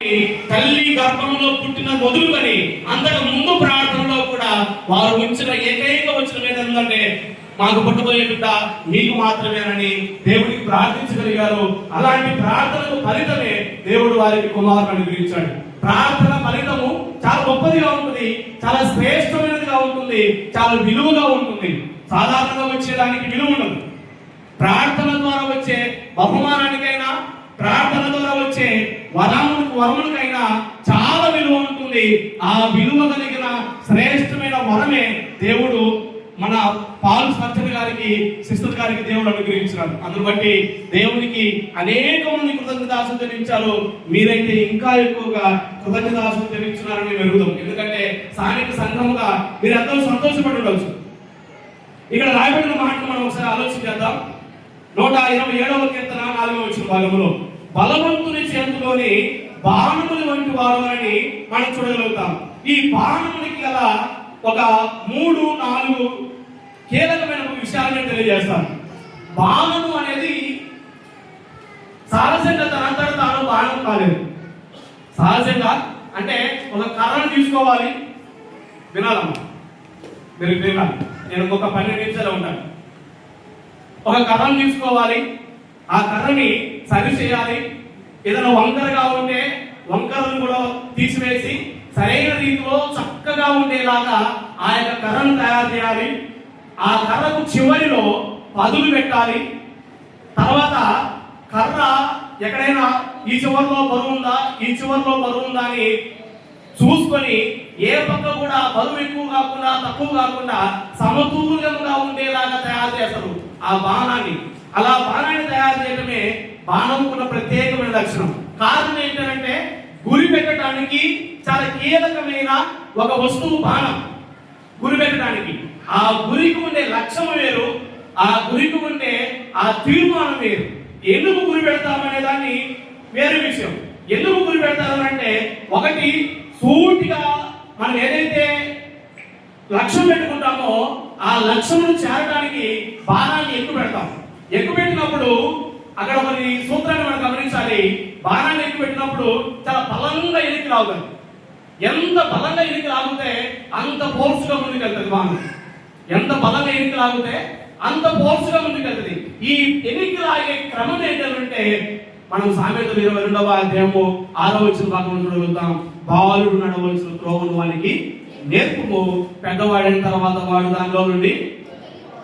తల్లి గర్భంలో పుట్టిన మొదలుకొని అంతకు ముందు ప్రార్థనలో కూడా వారు ఉంచిన ఏకైక వచనం ఏంటంటే మాకు పుట్టబోయే బిడ్డ మీకు మాత్రమేనని దేవుడికి ప్రార్థించగలిగారు. అలాంటి ప్రార్థనకు ఫలితమే దేవుడు వారికి కుమారుని అనుగ్రహించాడు. ప్రార్థన ఫలితము చాలా గొప్పదిగా ఉంటుంది, చాలా శ్రేష్టమైనదిగా ఉంటుంది, చాలా విలువగా ఉంటుంది. సాధారణంగా వచ్చేదానికి విలువ ఉండదు. ప్రార్థన ద్వారా వచ్చే బహుమానానికైనా ప్రార్థన ద్వారా వచ్చే వరములకైనా చాలా విలువ ఉంటుంది. ఆ విలువ కలిగిన శ్రేష్టమైన వరమే దేవుడు మన పాల్ సర్జన్ గారికి, సిస్టర్ గారికి దేవుడు అనుగ్రహించినాడు. అందును బట్టి దేవునికి అనేక మంది కృతజ్ఞతాస్తులు చెల్లించారు. మీరైతే ఇంకా ఎక్కువగా కృతజ్ఞతాస్తులు చెల్లించున్నారని మెరుగుతాం. ఎందుకంటే స్థానిక సంఘముగా మీరు ఎంతో సంతోషపడి ఉండవచ్చు. ఇక్కడ రాయబడిన మాటను మనం ఒకసారి ఆలోచించేద్దాం. 127వ కీర్తన 4వ వచన భాగంలో బలవంతుని చేతిలోని బాణములు వంటి వారు అని మనం చూడగలుగుతాం. ఈ బాణములకి గల ఒక 3-4 కీలకమైన విషయాలను తెలియజేస్తాను. బాణము అనేది సహజంగా తనంతట తాను బాణం కాలేదు. సహజంగా అంటే ఒక కర్రను తీసుకోవాలి, వినాలమ్మా మీరు వినాలి, నేను ఒక 12 నిమిషాలు ఉంటాను. ఒక కర్రను తీసుకోవాలి, ఆ కర్రని సరి చేయాలి. ఏదైనా వంకరగా ఉంటే వంకరను కూడా తీసివేసి సరైన రీతిలో చక్కగా ఉండేలాగా ఆ యొక్క కర్రను తయారు చేయాలి. ఆ కర్రకు చివరిలో పదులు పెట్టాలి. తర్వాత కర్ర ఎక్కడైనా ఈ చివరిలో బరువు ఉందా, ఈ చివరిలో బరువు ఉందా అని చూసుకొని ఏ పక్క కూడా బరువు ఎక్కువ కాకుండా తక్కువ కాకుండా సమతుల్యంగా ఉండేలాగా తయారు చేస్తారు ఆ బాణాన్ని. అలా బాణాన్ని తయారు చేయడమే బాణంకున్న ప్రత్యేకమైన లక్షణం. కారణం ఏంటంటే గురి పెట్టడానికి చాలా కీలకమైన ఒక వస్తువు బాణం. గురి పెట్టడానికి ఆ గురికి ఉండే లక్ష్యం వేరు, ఆ గురికి ఉండే ఆ తీర్మానం వేరు. ఎందుకు గురి పెడతామనే దాన్ని వేరే విషయం. ఎందుకు గురి పెడతారు అంటే, ఒకటి సూటిగా మనం ఏదైతే లక్ష్యం పెట్టుకుంటామో ఆ లక్ష్యం చేరడానికి బాణాన్ని ఎక్కువ పెడతాం. ఎక్కువ పెట్టినప్పుడు అక్కడ మరి సూత్రాన్ని మనం గమనించాలి. బాణాన్ని ఎక్కువ పెట్టినప్పుడు చాలా బలంగా ఎనికి లాగుతుంది. ఎంత బలంగా ఎనికి లాగితే అంత ఫోర్స్గా ముందుకు వెళ్తుంది బాణం. ఎంత బలంగా ఎనికి లాగితే అంత ఫోర్స్గా ముందుకు వెళ్తుంది. ఈ ఎనికి లాగే క్రమం ఏంటంటే మనం సామెతలు 22వ అధ్యాయము 6వ వచన భాగంలో చూడగలుగుతాం. బాలుడు నడవలసిన త్రోవను వానికి నేర్పుము, పెద్దవాడైన తర్వాత వాడు దానిలో నుండి.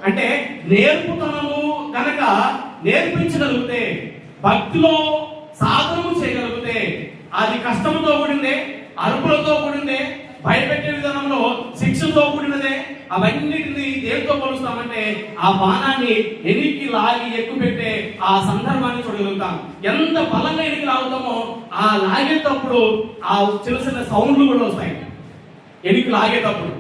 అంటే నేర్పుతనము కనుక నేర్పించగలిగితే, భక్తిలో సాధనము చేయగలిగితే, అది కష్టంతో కూడిందే, అరుపులతో కూడిందే, భయపెట్టే విధానంలో శిక్షతో కూడినదే. అవన్నిటిని దేనితో పోలుస్తామంటే ఆ బాణాన్ని ఎనికి లాగి ఎక్కువ పెట్టే ఆ సందర్భాన్ని చూడగలుగుతాం. ఎంత బలంగా ఎనికి లాగుతామో ఆ లాగేటప్పుడు ఆ చిన్న చిన్న సౌండ్లు కూడా వస్తాయి. ఎనికి లాగేటప్పుడు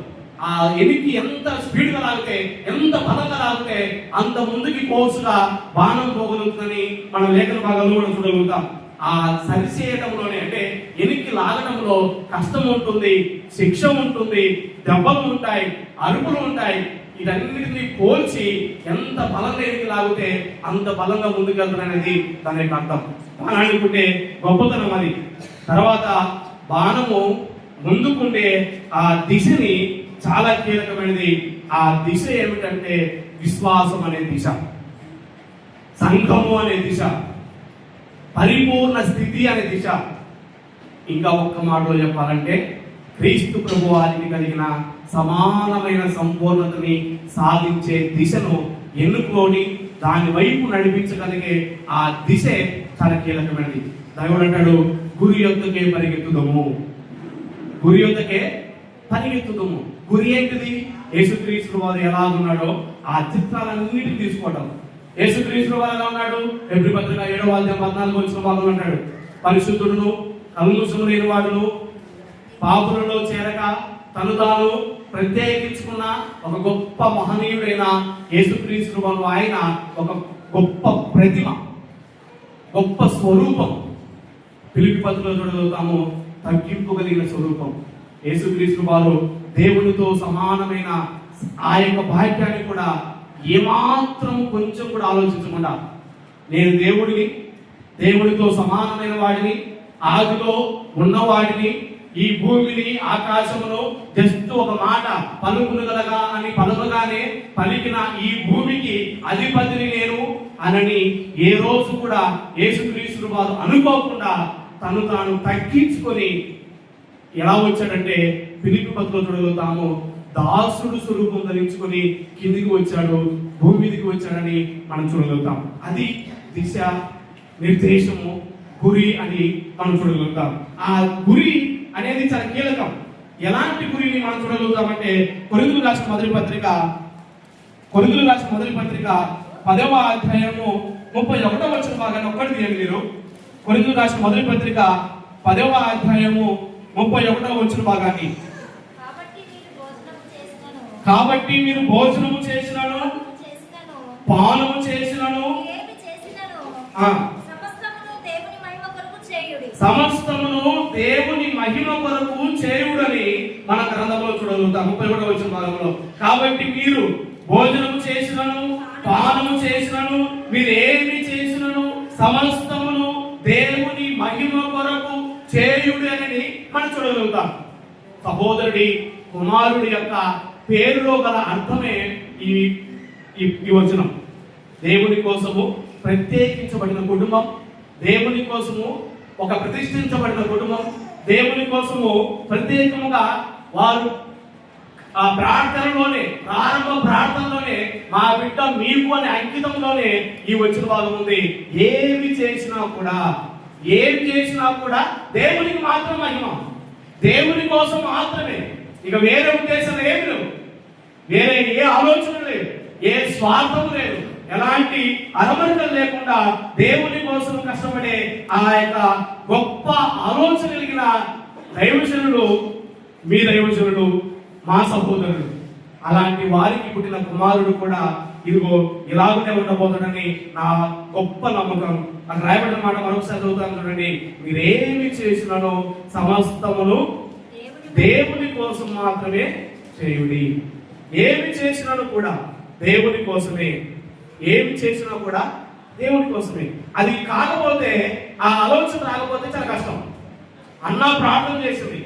ఆ ఎనికి ఎంత స్పీడ్గా లాగితే, ఎంత బలంగా లాగితే అంత ముందుకి కోర్సుగా బాణం పోగలుగుతుందని మనం లేఖన భాగాల్లో కూడా చూడగలుగుతాం. ఆ సరిచేయడంలోనే అంటే ఎనికి లాగడంలో కష్టం ఉంటుంది, శిక్ష ఉంటుంది, దెబ్బలు ఉంటాయి, అరుపులు ఉంటాయి. ఇవన్నిటిని పోల్చి ఎంత బలంగా ఎనికి లాగితే అంత బలంగా ముందుకెళ్తాననేది దాని యొక్క అర్థం. బాణానికి ఉండే గొప్పతనం అది. తర్వాత బాణము ముందుకుండే ఆ దిశని చాలా కీలకమైనది. ఆ దిశ ఏమిటంటే విశ్వాసం అనే దిశ, సంఘము అనే దిశ, పరిపూర్ణ స్థితి అనే దిశ. ఇంకా ఒక్క మాటలో చెప్పాలంటే క్రీస్తు ప్రభు వారికి కలిగిన సమానమైన సంపూర్ణతని సాధించే దిశను ఎన్నుకొని దాని వైపు నడిపించగలిగే ఆ దిశే చాలా కీలకమైనది. దేవుడు అంటాడు, గురి యొద్దకే పరిగెత్తుదము, గురి యొద్దకే పరిగెత్తుదము. గురి ఏంటిది? యేసుక్రీస్తు వారు ఎలా ఉన్నాడో ఆ చిత్రాలన్నిటిని తీసుకోవడం. యేసుక్రీస్తు వారు ఎలా ఉన్నాడు? ఎబ్రీ పత్రిక 7వ అధ్యాయం 14వ వచన భాగంలో అంటాడు, పరిశుద్ధుడును కల్మషము లేని వాడును పాపులలో చేరక తను తాను ప్రత్యేకించుకున్న ఒక గొప్ప మహనీయుడైన యేసుక్రీస్తు వారు ఆయన ఒక గొప్ప ప్రతిమ, గొప్ప స్వరూపం. ఫిలిప్పీ పత్రికలో చూడగలుగుతాము, తగ్గింపు కలిగిన స్వరూపం. యేసుక్రీస్తు వారు దేవునితో సమానమైన ఆ యొక్క భాగ్యాన్ని కూడా ఏమాత్రం కొంచెం కూడా ఆలోచించకుండా, నేను దేవుడిని, దేవుడితో సమానమైన వాడిని, ఆదిలో ఉన్న వాటిని, ఈ భూమిని, ఆకాశమును జస్ట్ ఒక మాట పలుకునుగలగా అని పలుకగానే పలికిన ఈ భూమికి అధిపతిని నేను అనని ఏ రోజు కూడా యేసుక్రీస్తు వారు అనుకోకుండా తను తాను తగ్గించుకొని ఎలా వచ్చాడంటే ఫిలిప్పీ పత్రికలో చదువుతాము, దాసుడు స్వరూపం ధరించుకొని కిందికి వచ్చాడు, భూమి మీదకి వచ్చాడని మనం చూడగలుగుతాం. అది దిశ, నిర్దేశము, గురి అని మనం చూడగలుగుతాం. ఆ గురి అనేది చాలా కీలకం. ఎలాంటి గురిని మనం చూడగలుగుతామంటే కొరింథీయులకు రాసిన మొదటి పత్రిక 10వ అధ్యాయము 31వ వచనం భాగాన్ని ఒక్కటి తీయండి మీరు. కొరింథీయులకు రాసిన మొదటి పత్రిక 10వ అధ్యాయము 31వ వచనం భాగాన్ని. కాబట్టి మీరు భోజనము చేసినను పానము చేసినను సమస్తమును దేవుని మహిమ కొరకు చేయుడని మన గ్రంథంలో చూడగలుగుతాం 31వ వచన భాగంలో. కాబట్టి మీరు భోజనము చేసినను పానము చేసినను మీరేమి చేసినను సమస్తమును దేవుని మహిమ కొరకు చేయుడని మనం చూడగలుగుతాం. సహోదరుడి కుమారుడి యొక్క పేరులో గల అర్థమే ఈ వచనం. దేవుని కోసము ప్రత్యేకించబడిన కుటుంబం, దేవుని కోసము ఒక ప్రతిష్ఠించబడిన కుటుంబం, దేవుని కోసము ప్రత్యేకముగా వారు ఆ ప్రార్థనలోనే, ప్రారంభ ప్రార్థనలోనే మా బిడ్డ మీకు అనే అంకితంలోనే ఈ వచ్చిన భాగం ఉంది. ఏమి చేసినా కూడా దేవునికి మాత్రం మహిమ, దేవుని కోసం మాత్రమే. ఇక వేరే ఉద్దేశం ఏమి లేవు, వేరే ఏ ఆలోచన లేదు, ఏ స్వార్థం లేదు, ఎలాంటి అరమరికలు లేకుండా దేవుని కోసం కష్టపడే ఆ యొక్క గొప్ప ఆలోచన కలిగిన దైవజనులు మీ దైవజనులు, మా సహోదరులు. అలాంటి వారికి పుట్టిన కుమారుడు కూడా ఇదిగో ఇలాగనే ఉండబోతాడని నా గొప్ప నమ్మకం. అది రాయబడిన మాట మరొకసారి చదువుతాను చూడండి. మీరేమి చేసినానో సమస్తమును దేవుని కోసం మాత్రమే చేయుడి. ఏమి చేసినాను కూడా దేవుని కోసమే, ఏమి చేసినా కూడా దేవుని కోసమే. అది కాకపోతే, ఆ ఆలోచన రాకపోతే చాలా కష్టం. అన్న ప్రార్థన చేసింది,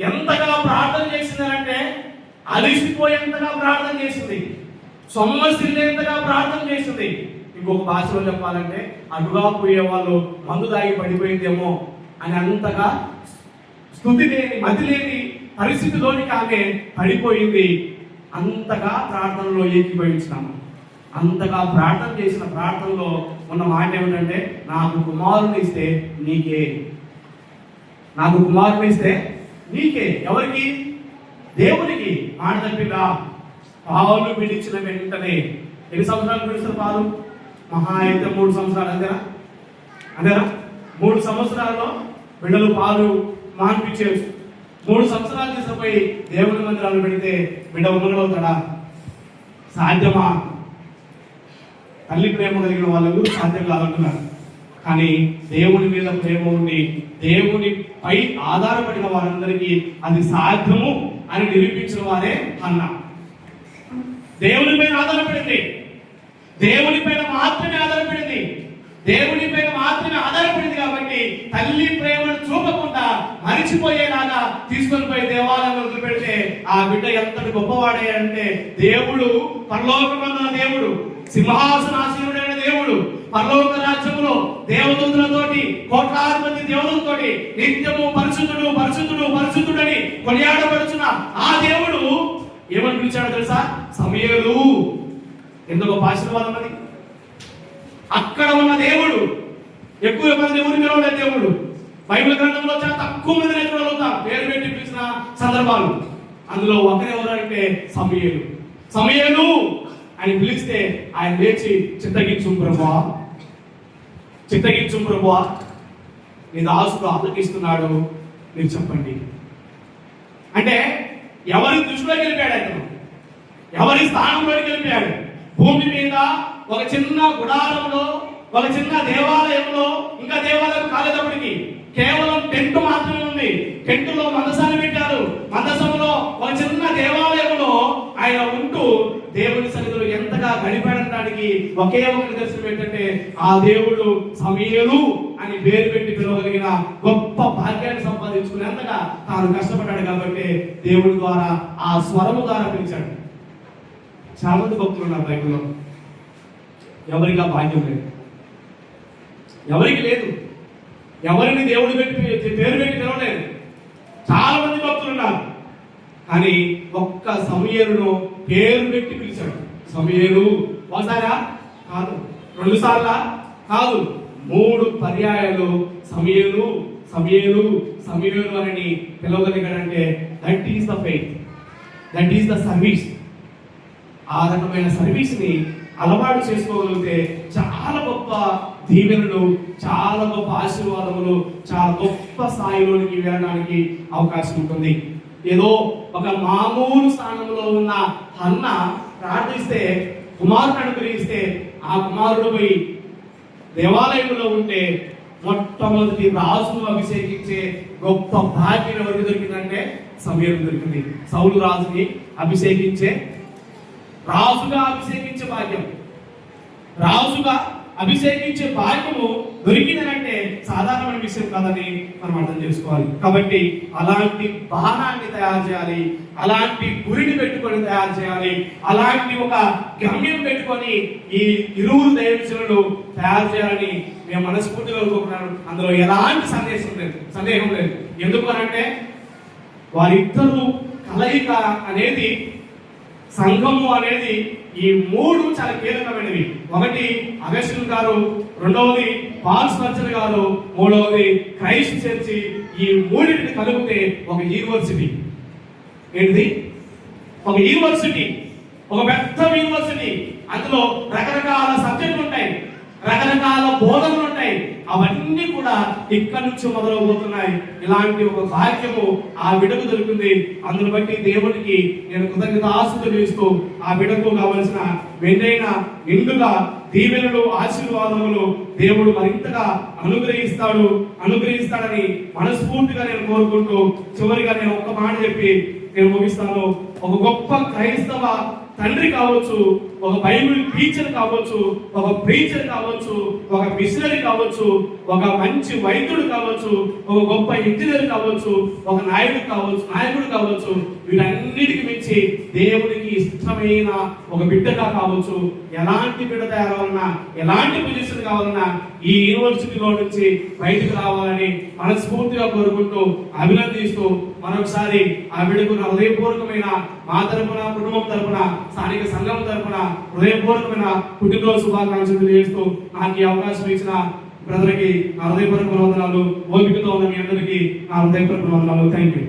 ఎంతగా ప్రార్థన చేసింది అంటే అలిసిపోయేంతగా ప్రార్థన చేసింది, సొమ్మసిల్లేంతగా ప్రార్థన చేసింది. ఇంకొక భాషలో చెప్పాలంటే అటుగా పోయే వాళ్ళు మందు దాగి పడిపోయిందేమో అని అంతగా స్థుతి లేని, మతి లేని పరిస్థితిలోనికి ఆమె పడిపోయింది. అంతగా ప్రార్థనలో ఏకీభవించినాము. అంతగా ప్రార్థన చేసిన ప్రార్థనలో ఉన్న మాట ఏమిటంటే, నాకు కుమారుని ఇస్తే నీకే, నాకు కుమారుని ఇస్తే నీకే. ఎవరికి? దేవునికి. మాట తప్పిందా? పాలు విడిచిన వెంటనే ఎన్ని సంవత్సరాలు విడిచిన పాలు? మహా అయితే 3 సంవత్సరాలు. అంతేనా? 3 సంవత్సరాల్లో బిడ్డలు పాలు మాన్పించేది. 3 సంవత్సరాలు తీసుకుపోయి దేవుని మందిరాలు పెడితే బిడ్డ ఉమ్మలవుతాడా? సాధ్యమా? తల్లి ప్రేమ కలిగిన వాళ్ళు సాధ్యం కాదంటున్నారు. కానీ దేవుని మీద ప్రేమ ఉండి దేవునిపై ఆధారపడిన వారందరికీ అది సాధ్యము అని నిరూపించిన వారే అన్న. దేవునిపైన ఆధారపడింది, దేవునిపైన మాత్రమే ఆధారపడింది, దేవునిపైన మాత్రమే ఆధారపడింది. కాబట్టి తల్లి ప్రేమను చూపకుండా మరిచిపోయేలాగా తీసుకొని పోయి దేవాలయంలో వదిలిపెడితే ఆ బిడ్డ ఎంతటి గొప్పవాడే అంటే, దేవుడు పరలోకమన్న దేవుడు, సింహాసనాసీనుడైన దేవుడు, పరలోక రాజ్యంలో దేవదూతలతోటి, కోట్లాది మంది దేవతలతోటి నిత్యము పరిశుద్ధుడు పరిశుద్ధుడు పరిశుద్ధుడని కొనియాడబడుచున్న ఆ దేవుడు ఏమని పిలిచాడో తెలుసా? సమూయేలు. ఎందుకో ఆశీర్వాదం అది. అక్కడ ఉన్న దేవుడు ఎక్కువ మంది ఎవరు పిలవలే. దేవుడు బైబిల్ గ్రంథంలో చాలా తక్కువ మంది నేర్చుకోగలుగుతాం పేరు పెట్టి పిలిచిన సందర్భాలు. అందులో ఒకరెవరు అంటే సమూయేలు. సమూయేలు అని పిలిస్తే ఆయన లేచి చిత్తగించు ప్రభువా, చిత్తగించు ప్రభువా, నీ దాసుడు ఆలకిస్తున్నాడు, మీరు చెప్పండి అంటే ఎవరి దృష్టిలోకి వెళ్ళిపోయాడు? అతను ఎవరి స్థానంలోకి వెళ్ళిపోయాడు? భూమి మీద ఒక చిన్న గుడారంలో, ఒక చిన్న దేవాలయంలో, ఇంకా దేవాలయం కాలేటప్పటికి కేవలం టెంట్ మాత్రమే ఉంది. టెంటులో మందసాన్ని పెట్టారు. మందసంలో ఒక చిన్న దేవాలయంలో ఆయన ఉంటూ దేవుని సన్నిధిలో ఎంతగా గడిపాడటానికి దానికి ఒకే ఒక నిదర్శనం ఏంటంటే ఆ దేవుడు సమూయేలు అని పేరు పెట్టి పిలవగలిగిన గొప్ప భాగ్యాన్ని సంపాదించుకునేంతగా తాను కష్టపడ్డాడు కాబట్టి దేవుడి ద్వారా ఆ స్వరము ద్వారా పిలిచాడు. చాలా మంది భక్తులు ఉన్నారు బైబిల్లో, ఎవరికి ఆ భాగ్యం లేదు, ఎవరికి లేదు, ఎవరిని దేవుడు పెట్టి పేరు పెట్టి పిలవలేదు. చాలా మంది భక్తులు ఉన్నారు, కానీ ఒక్క సమూయేలును పేరు పెట్టి పిలిచాడు. సమూయేలు ఒకసారా కాదు, 2 సార్లా కాదు, 3 పర్యాయాలు సమూయేలు సమూయేలు సమూయేలు అని పిలవగలిగాడంటే that is the faith, that is the service. ఆ రకమైన సర్వీస్ ని అలవాటు చేసుకోగలిగితే చాలా గొప్ప దీవెనలు, చాలా గొప్ప ఆశీర్వాదములు, చాలా గొప్ప స్థాయిలోనికి వెళ్ళడానికి అవకాశం ఉంటుంది. ఏదో ఒక మామూలు స్థానంలో ఉన్న హన్న ప్రార్థిస్తే కుమారుడు అనుగ్రహిస్తే ఆ కుమారుడు పోయి దేవాలయంలో ఉంటే మొట్టమొదటి రాజును అభిషేకించే గొప్ప భాగ్యం ఎవరికి దొరికిందంటే సమూయేలుకు దొరికింది. సౌలు రాజుని అభిషేకించే, రాజుగా అభిషేకించే భాగ్యం, రాజుగా అభిషేకించే భాగ్యము దొరికిందనంటే సాధారణమైన విషయం కాదని మనం అర్థం చేసుకోవాలి. కాబట్టి అలాంటి బాణాన్ని తయారు చేయాలి, అలాంటి గురిని పెట్టుకొని తయారు చేయాలి, అలాంటి ఒక గమ్యం పెట్టుకొని ఈ ఇరువురు దైవజనులు తయారు చేయాలని మేము మనస్ఫూర్తిగా కోరుకుంటున్నాను. అందులో ఎలాంటి సందేహం లేదు. ఎందుకు అనంటే వారిద్దరూ కలయిక అనేది, సంఘము అనేది ఈ 3 చాలా కీలకమైనవి. ఒకటి అగస్టిన్ గారు, రెండవది పాల్ స్పర్జన్ గారు, మూడవది క్రైస్ట్ చర్చి. ఈ 3ని కలిపితే ఒక యూనివర్సిటీ. ఏంటిది? ఒక యూనివర్సిటీ, ఒక పెద్ద యూనివర్సిటీ. అందులో రకరకాల సబ్జెక్టులు ఉంటాయి, రకరకాల బోధనలు ఉంటాయి. అవన్నీ కూడా ఇక్కడి నుంచి మొదలవబోతున్నాయి. ఇలాంటి ఒక భాగ్యము ఆ బిడ్డకు దొరికింది. అందును బట్టి దేవునికి నేను కృతజ్ఞతాస్తుతులు చేస్తూ ఆ బిడ్డకు కావలసిన మెండైన నిండుగా దీవెనలు, ఆశీర్వాదములు దేవుడు మరింతగా అనుగ్రహిస్తాడని మనస్ఫూర్తిగా నేను కోరుకుంటూ చివరిగా నేను ఒక్క మాట చెప్పి నేను ముగిస్తాను. ఒక గొప్ప క్రైస్తవ తండ్రి కావచ్చు, ఒక బైబిల్ టీచర్ కావచ్చు, ఒక ప్రీచర్ కావచ్చు, ఒక మిషనరీ కావచ్చు, ఒక మంచి వైద్యుడు కావచ్చు, ఒక గొప్ప ఇంజనీర్ కావచ్చు, ఒక నాయకుడు కావచ్చు, వీటన్నిటికి మించి దేవునికి ఇష్టమైన ఒక బిడ్డగా కావచ్చు. ఎలాంటి బిడ్డ తయారవన్నా, ఎలాంటి పొజిషన్ కావాలన్నా ఈ యూనివర్సిటీలో నుంచి బయటకు రావాలని మనస్ఫూర్తిగా కోరుకుంటూ అభినందిస్తూ మరొకసారి ఆ బిడ్డకు హృదయపూర్వకమైన మా తరపున, కుటుంబం తరపున, స్థానిక సంఘం తరపున హృదయపూర్వకమైన పుట్టినరోజు శుభాకాంక్షలు తెలియజేస్తూ నాకు ఈ అవకాశం ఇచ్చిన బ్రదర్కి నా హృదయపూర్వక వందనాలు. ఓపికతో ఉన్న మీ అందరికీ నా హృదయపూర్వక వందనాలు. Thank you.